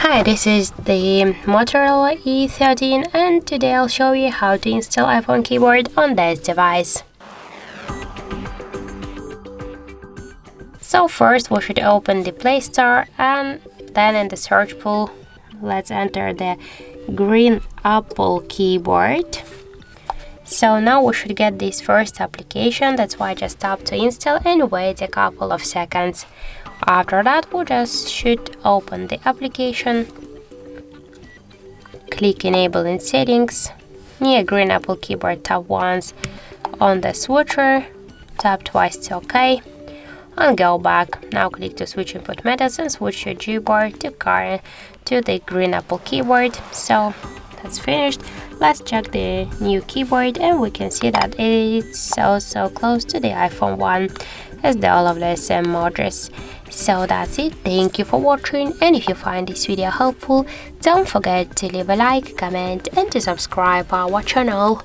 Hi, this is the Motorola E13 and today I'll show you how to install iPhone keyboard on this device. So first we should open the Play Store and then in the search pool let's enter the green Apple keyboard. So now we should get this first application, that's why I just tap to install and wait a couple of seconds. After that we just should open the application, click enable in settings, near green Apple keyboard tap once on the switcher, tap twice to OK and go back. Now click to switch input methods and switch your Gboard to the green Apple keyboard. So that's finished. Let's check the new keyboard and we can see that it's so close to the iPhone 1 as all of the same models. So that's it. Thank you for watching, and if you find this video helpful, don't forget to leave a like, comment and to subscribe our channel.